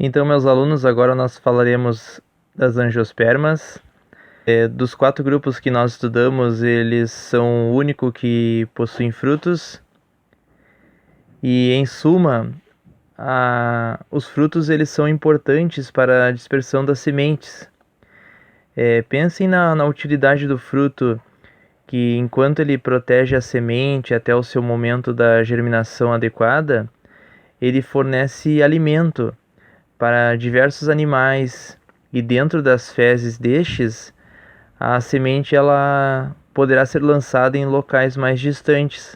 Então, meus alunos, agora nós falaremos das angiospermas. Dos 4 grupos que nós estudamos, eles são o único que possuem frutos. E, em suma, os frutos eles são importantes para a dispersão das sementes. Pensem na utilidade do fruto, que enquanto ele protege a semente até o seu momento da germinação adequada, ele fornece alimento para diversos animais, e dentro das fezes destes, a semente ela poderá ser lançada em locais mais distantes.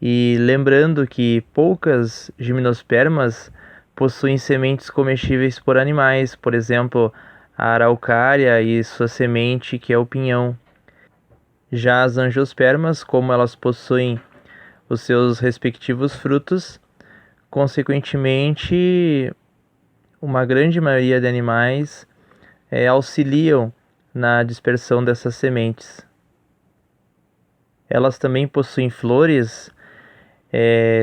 E lembrando que poucas gimnospermas possuem sementes comestíveis por animais, por exemplo, a araucária e sua semente, que é o pinhão. Já as angiospermas, como elas possuem os seus respectivos frutos, consequentemente, uma grande maioria de animais auxiliam na dispersão dessas sementes. Elas também possuem flores,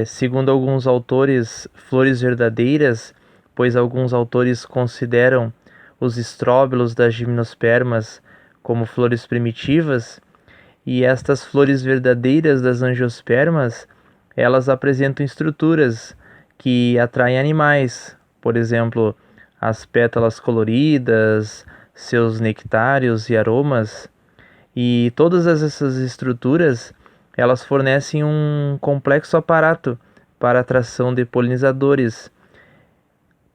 segundo alguns autores, flores verdadeiras, pois alguns autores consideram os estróbilos das gimnospermas como flores primitivas, e estas flores verdadeiras das angiospermas, elas apresentam estruturas que atraem animais, por exemplo, as pétalas coloridas, seus nectários e aromas, e todas essas estruturas, elas fornecem um complexo aparato para a atração de polinizadores,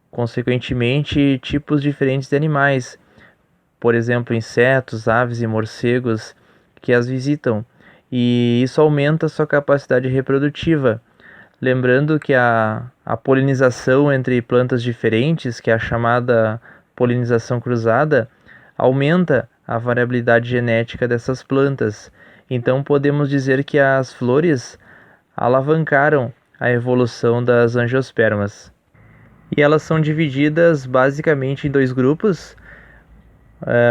consequentemente tipos diferentes de animais, por exemplo, insetos, aves e morcegos que as visitam, e isso aumenta sua capacidade reprodutiva. Lembrando que a polinização entre plantas diferentes, que é a chamada polinização cruzada, aumenta a variabilidade genética dessas plantas. Então podemos dizer que as flores alavancaram a evolução das angiospermas. E elas são divididas basicamente em 2 grupos,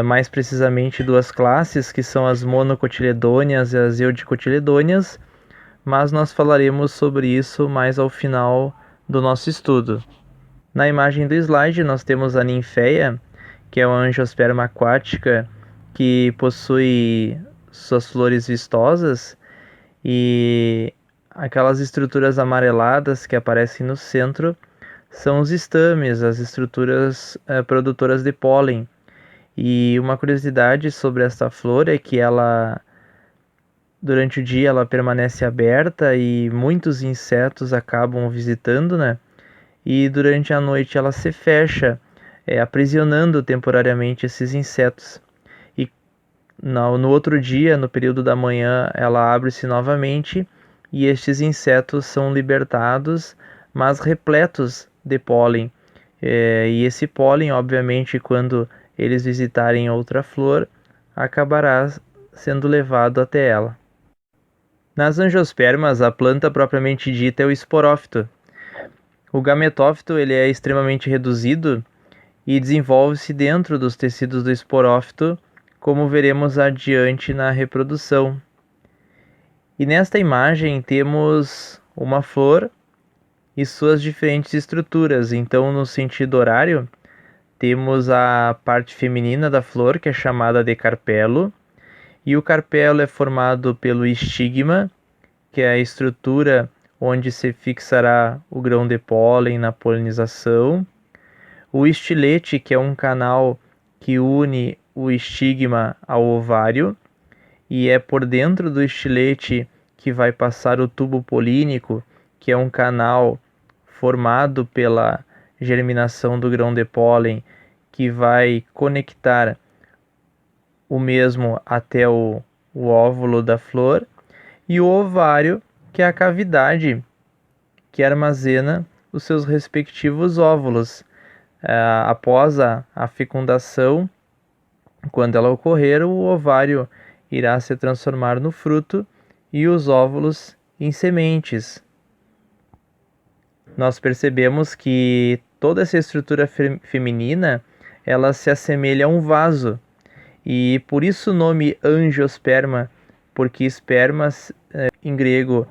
mais precisamente 2 classes, que são as monocotiledôneas e as eudicotiledôneas, mas nós falaremos sobre isso mais ao final do nosso estudo. Na imagem do slide nós temos a ninféia, que é uma angiosperma aquática que possui suas flores vistosas, e aquelas estruturas amareladas que aparecem no centro são os estames, as estruturas produtoras de pólen. E uma curiosidade sobre esta flor é que ela, durante o dia, ela permanece aberta e muitos insetos acabam visitando, né? E durante a noite ela se fecha, aprisionando temporariamente esses insetos. E no outro dia, no período da manhã, ela abre-se novamente e estes insetos são libertados, mas repletos de pólen. E esse pólen, obviamente, quando eles visitarem outra flor, acabará sendo levado até ela. Nas angiospermas, a planta propriamente dita é o esporófito. O gametófito ele é extremamente reduzido e desenvolve-se dentro dos tecidos do esporófito, como veremos adiante na reprodução. E nesta imagem temos uma flor e suas diferentes estruturas. Então, no sentido horário, temos a parte feminina da flor, que é chamada de carpelo, e o carpelo é formado pelo estigma, que é a estrutura onde se fixará o grão de pólen na polinização, o estilete, que é um canal que une o estigma ao ovário, e é por dentro do estilete que vai passar o tubo polínico, que é um canal formado pela germinação do grão de pólen, que vai conectar o mesmo até o óvulo da flor, e o ovário, que é a cavidade que armazena os seus respectivos óvulos. Após a fecundação, quando ela ocorrer, o ovário irá se transformar no fruto e os óvulos em sementes. Nós percebemos que toda essa estrutura feminina ela se assemelha a um vaso, e por isso o nome angiosperma, porque esperma em grego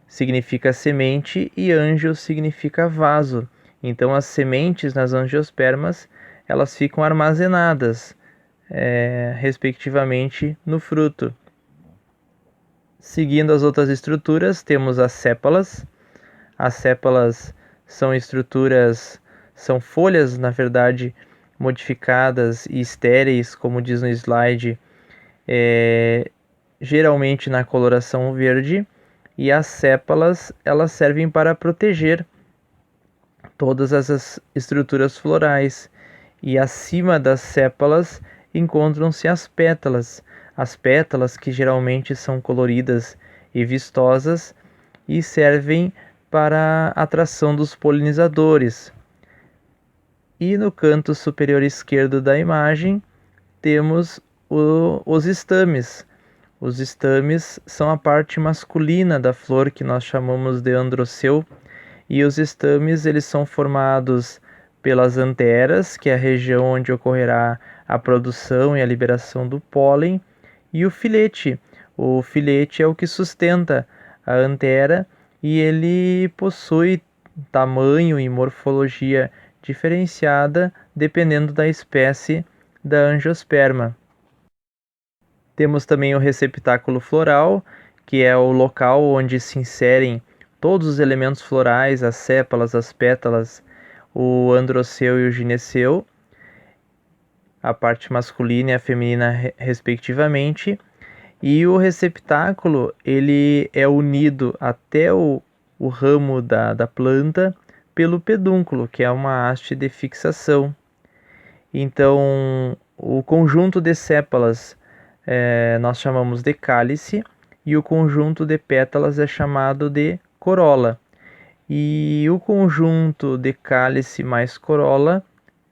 significa semente e angios significa vaso. Então as sementes nas angiospermas elas ficam armazenadas, respectivamente, no fruto. Seguindo as outras estruturas, temos as sépalas. As sépalas são estruturas, são folhas, na verdade, modificadas e estéreis, como diz no slide, geralmente na coloração verde, e as sépalas elas servem para proteger todas essas estruturas florais. E acima das sépalas encontram-se as pétalas que geralmente são coloridas e vistosas e servem para a atração dos polinizadores. E no canto superior esquerdo da imagem temos os estames. Os estames são a parte masculina da flor, que nós chamamos de androceu, e os estames eles são formados pelas anteras, que é a região onde ocorrerá a produção e a liberação do pólen, e o filete. O filete é o que sustenta a antera e ele possui tamanho e morfologia diferenciada dependendo da espécie da angiosperma. Temos também o receptáculo floral, que é o local onde se inserem todos os elementos florais, as sépalas, as pétalas, o androceu e o gineceu, a parte masculina e a feminina respectivamente. E o receptáculo ele é unido até o ramo da planta pelo pedúnculo, que é uma haste de fixação. Então, o conjunto de sépalas nós chamamos de cálice e o conjunto de pétalas é chamado de corola. E o conjunto de cálice mais corola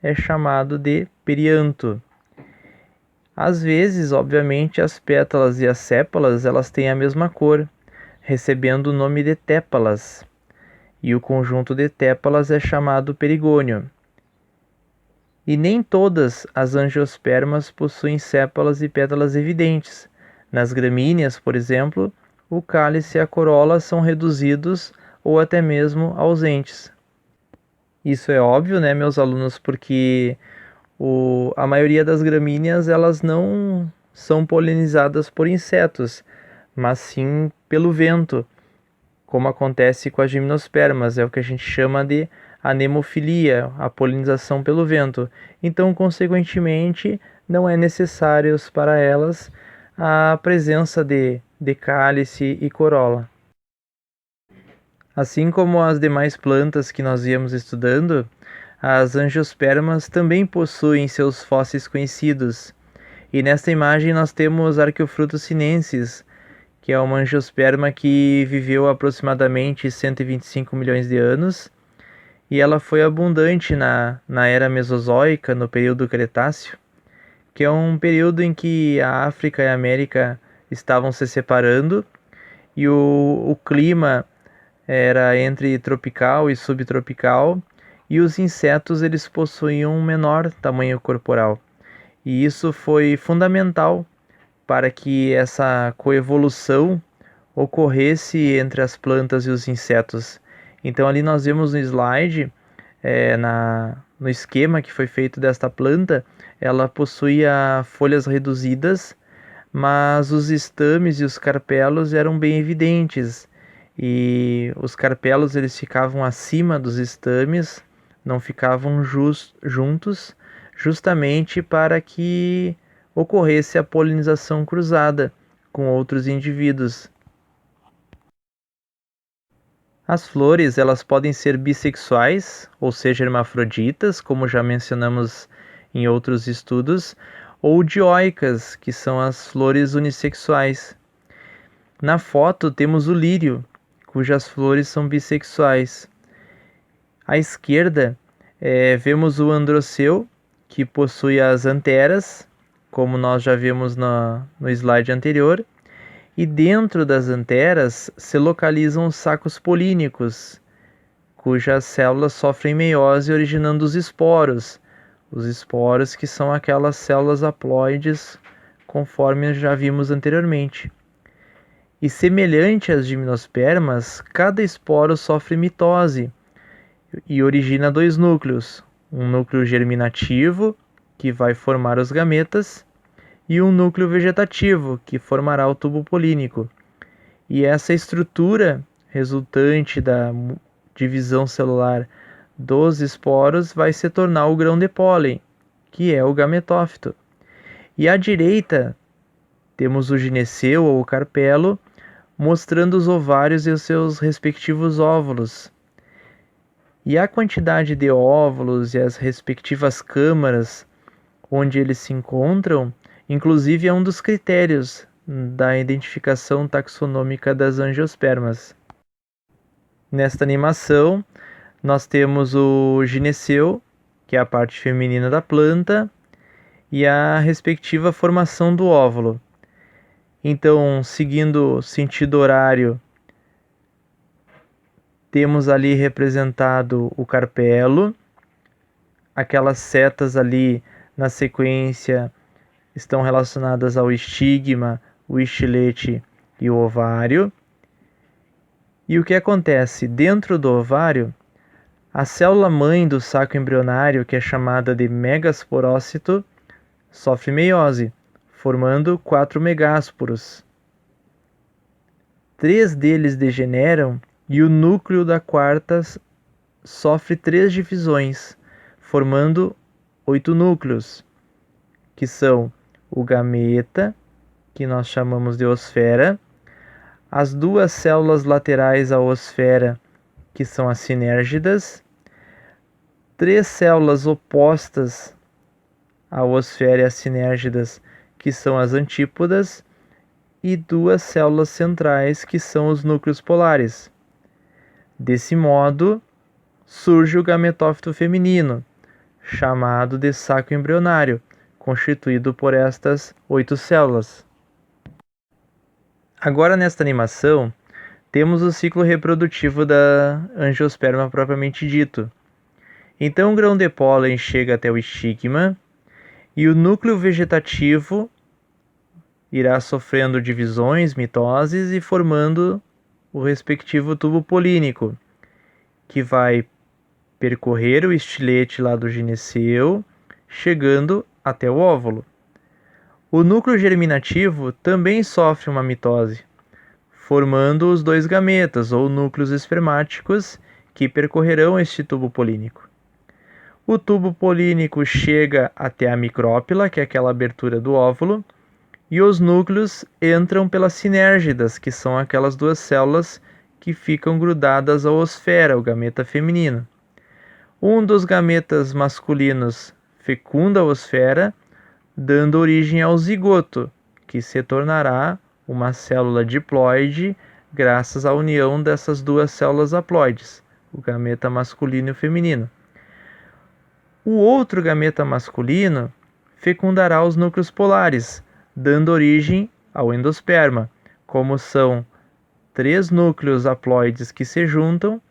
é chamado de perianto. Às vezes, obviamente, as pétalas e as sépalas elas têm a mesma cor, recebendo o nome de tépalas. E o conjunto de tépalas é chamado perigônio. E nem todas as angiospermas possuem sépalas e pétalas evidentes. Nas gramíneas, por exemplo, o cálice e a corola são reduzidos ou até mesmo ausentes. Isso é óbvio, né, meus alunos, porque a maioria das gramíneas elas não são polinizadas por insetos, mas sim pelo vento, como acontece com as gimnospermas, é o que a gente chama de anemofilia, a polinização pelo vento. Então, consequentemente, não é necessário para elas a presença de cálice e corola. Assim como as demais plantas que nós íamos estudando, as angiospermas também possuem seus fósseis conhecidos. E nesta imagem nós temos Arqueofrutos sinensis, que é uma angiosperma que viveu aproximadamente 125 milhões de anos, e ela foi abundante na era Mesozoica, no período Cretáceo, que é um período em que a África e a América estavam se separando, e o clima era entre tropical e subtropical, e os insetos eles possuíam um menor tamanho corporal. E isso foi fundamental para que essa coevolução ocorresse entre as plantas e os insetos. Então ali nós vemos no slide, no esquema que foi feito desta planta, ela possuía folhas reduzidas, mas os estames e os carpelos eram bem evidentes. E os carpelos eles ficavam acima dos estames, não ficavam juntos, justamente para que ocorresse a polinização cruzada com outros indivíduos. As flores elas podem ser bissexuais, ou seja, hermafroditas, como já mencionamos em outros estudos, ou dioicas, que são as flores unissexuais. Na foto temos o lírio, cujas flores são bissexuais. À esquerda, vemos o androceu, que possui as anteras, como nós já vimos no slide anterior, e dentro das anteras se localizam os sacos polínicos, cujas células sofrem meiose originando os esporos que são aquelas células haploides, conforme já vimos anteriormente. E semelhante às gimnospermas, cada esporo sofre mitose, e origina dois núcleos, um núcleo germinativo, que vai formar os gametas, e um núcleo vegetativo, que formará o tubo polínico. E essa estrutura resultante da divisão celular dos esporos vai se tornar o grão de pólen, que é o gametófito. E à direita temos o gineceu ou o carpelo, mostrando os ovários e os seus respectivos óvulos. E a quantidade de óvulos e as respectivas câmaras onde eles se encontram, inclusive é um dos critérios da identificação taxonômica das angiospermas. Nesta animação, nós temos o gineceu, que é a parte feminina da planta, e a respectiva formação do óvulo. Então, seguindo sentido horário, temos ali representado o carpelo, aquelas setas ali na sequência estão relacionadas ao estigma, o estilete e o ovário. E o que acontece? Dentro do ovário, a célula-mãe do saco embrionário, que é chamada de megasporócito, sofre meiose, formando 4 megásporos. 3 deles degeneram e o núcleo da quarta sofre 3 divisões, formando 8 núcleos, que são o gameta, que nós chamamos de osfera, as 2 células laterais à osfera, que são as sinérgidas, 3 células opostas à osfera e às sinérgidas, que são as antípodas, e 2 células centrais, que são os núcleos polares. Desse modo, surge o gametófito feminino, chamado de saco embrionário, constituído por estas 8 células. Agora, nesta animação, temos o ciclo reprodutivo da angiosperma propriamente dito. Então, o grão de pólen chega até o estigma e o núcleo vegetativo irá sofrendo divisões, mitoses e formando o respectivo tubo polínico, que vai percorrer o estilete lá do gineceu, chegando até o óvulo. O núcleo germinativo também sofre uma mitose, formando os 2 gametas, ou núcleos espermáticos, que percorrerão este tubo polínico. O tubo polínico chega até a micrópila, que é aquela abertura do óvulo, e os núcleos entram pelas sinérgidas, que são aquelas 2 células que ficam grudadas à osfera, o gameta feminino. Um dos gametas masculinos fecunda a osfera, dando origem ao zigoto, que se tornará uma célula diploide graças à união dessas 2 células haploides, o gameta masculino e o feminino. O outro gameta masculino fecundará os núcleos polares, dando origem ao endosperma, como são 3 núcleos haploides que se juntam.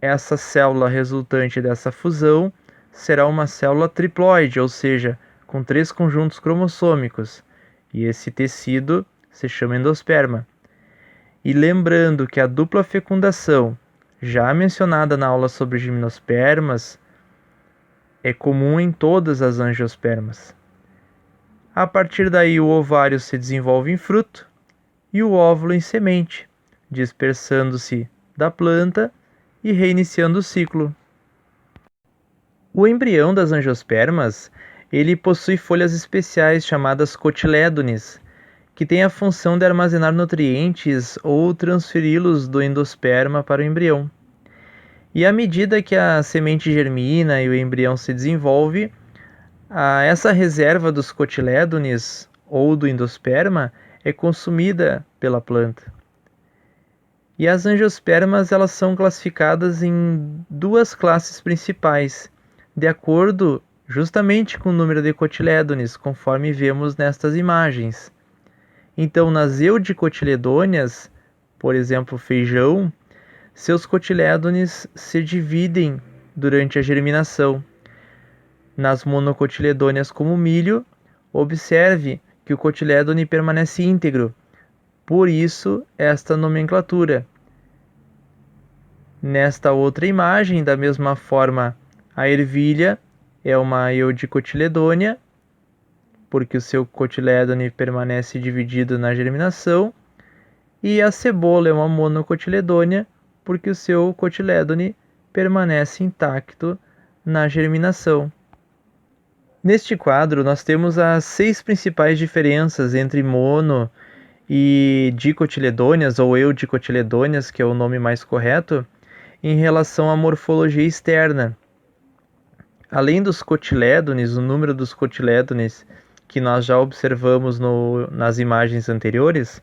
Essa célula resultante dessa fusão será uma célula triploide, ou seja, com 3 conjuntos cromossômicos, e esse tecido se chama endosperma. E lembrando que a dupla fecundação, já mencionada na aula sobre gimnospermas, é comum em todas as angiospermas. A partir daí, o ovário se desenvolve em fruto e o óvulo em semente, dispersando-se da planta e reiniciando o ciclo. O embrião das angiospermas, ele possui folhas especiais chamadas cotilédones, que têm a função de armazenar nutrientes ou transferi-los do endosperma para o embrião. E à medida que a semente germina e o embrião se desenvolve, essa reserva dos cotilédones ou do endosperma é consumida pela planta. E as angiospermas, elas são classificadas em 2 classes principais, de acordo justamente com o número de cotilédones, conforme vemos nestas imagens. Então, nas eudicotiledôneas, por exemplo, feijão, seus cotilédones se dividem durante a germinação. Nas monocotiledôneas, como milho, observe que o cotilédone permanece íntegro, por isso esta nomenclatura. Nesta outra imagem, da mesma forma, a ervilha é uma eudicotiledônia, porque o seu cotilédone permanece dividido na germinação, e a cebola é uma monocotiledônia, porque o seu cotilédone permanece intacto na germinação. Neste quadro, nós temos as 6 principais diferenças entre mono e dicotiledôneas, ou eudicotiledôneas, que é o nome mais correto, em relação à morfologia externa. Além dos cotilédones, o número dos cotilédones que nós já observamos nas imagens anteriores,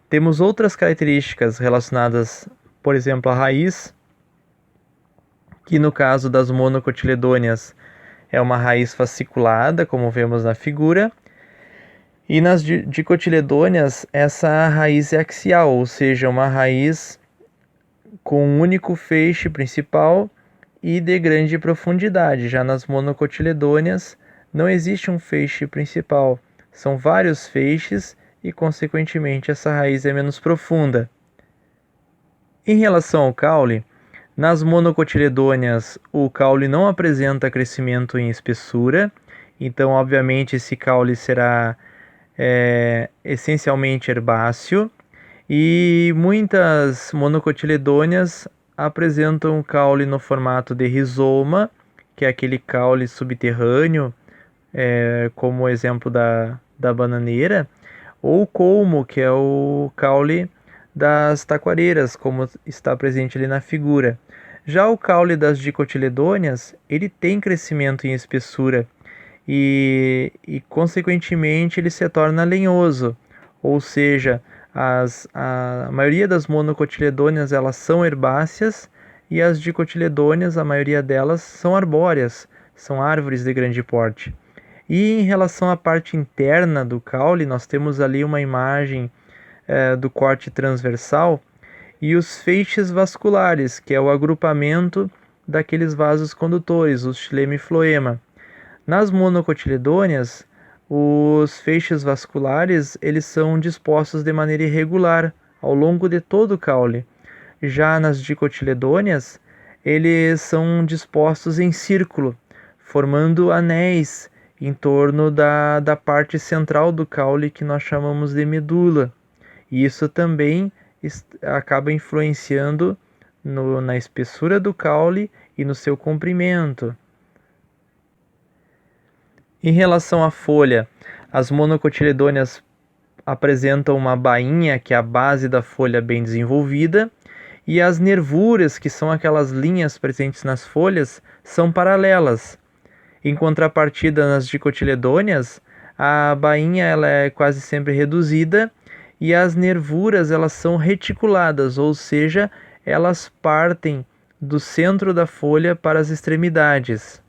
temos outras características relacionadas, por exemplo, à raiz, que no caso das monocotiledôneas é uma raiz fasciculada, como vemos na figura, e nas dicotiledôneas essa raiz é axial, ou seja, uma raiz com um único feixe principal e de grande profundidade. Já nas monocotiledôneas não existe um feixe principal, são vários feixes e, consequentemente, essa raiz é menos profunda. Em relação ao caule, nas monocotiledôneas o caule não apresenta crescimento em espessura, então obviamente esse caule será essencialmente herbáceo, e muitas monocotiledôneas apresentam caule no formato de rizoma, que é aquele caule subterrâneo, como o exemplo da bananeira, ou colmo, que é o caule das taquareiras, como está presente ali na figura. Já o caule das dicotiledôneas, ele tem crescimento em espessura e consequentemente ele se torna lenhoso, ou seja, a maioria das monocotiledôneas elas são herbáceas e as dicotiledôneas, a maioria delas são arbóreas, são árvores de grande porte. E em relação à parte interna do caule, nós temos ali uma imagem do corte transversal e os feixes vasculares, que é o agrupamento daqueles vasos condutores, os xilema e floema. Nas monocotiledôneas, os feixes vasculares eles são dispostos de maneira irregular ao longo de todo o caule. Já nas dicotiledôneas, eles são dispostos em círculo, formando anéis em torno da parte central do caule, que nós chamamos de medula. E isso também acaba influenciando na espessura do caule e no seu comprimento. Em relação à folha, as monocotiledôneas apresentam uma bainha, que é a base da folha bem desenvolvida, e as nervuras, que são aquelas linhas presentes nas folhas, são paralelas. Em contrapartida, nas dicotiledôneas, a bainha ela é quase sempre reduzida e as nervuras elas são reticuladas, ou seja, elas partem do centro da folha para as extremidades.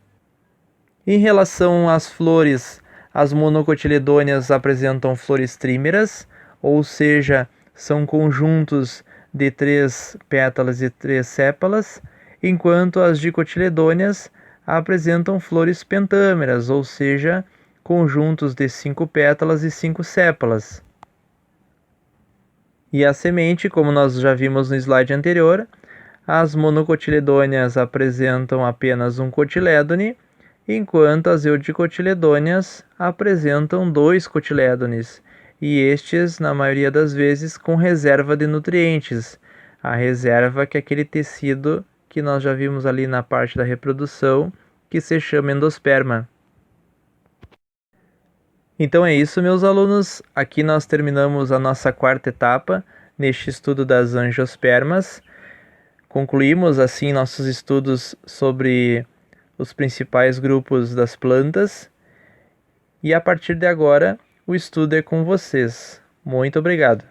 Em relação às flores, as monocotiledôneas apresentam flores trímeras, ou seja, são conjuntos de 3 pétalas e 3 sépalas, enquanto as dicotiledôneas apresentam flores pentâmeras, ou seja, conjuntos de 5 pétalas e 5 sépalas. E a semente, como nós já vimos no slide anterior, as monocotiledôneas apresentam apenas um cotilédone, enquanto as eudicotiledôneas apresentam 2 cotilédones, e estes, na maioria das vezes, com reserva de nutrientes. A reserva que é aquele tecido que nós já vimos ali na parte da reprodução, que se chama endosperma. Então é isso, meus alunos. Aqui nós terminamos a nossa 4ª etapa neste estudo das angiospermas. Concluímos assim nossos estudos sobre os principais grupos das plantas. E a partir de agora, o estudo é com vocês. Muito obrigado.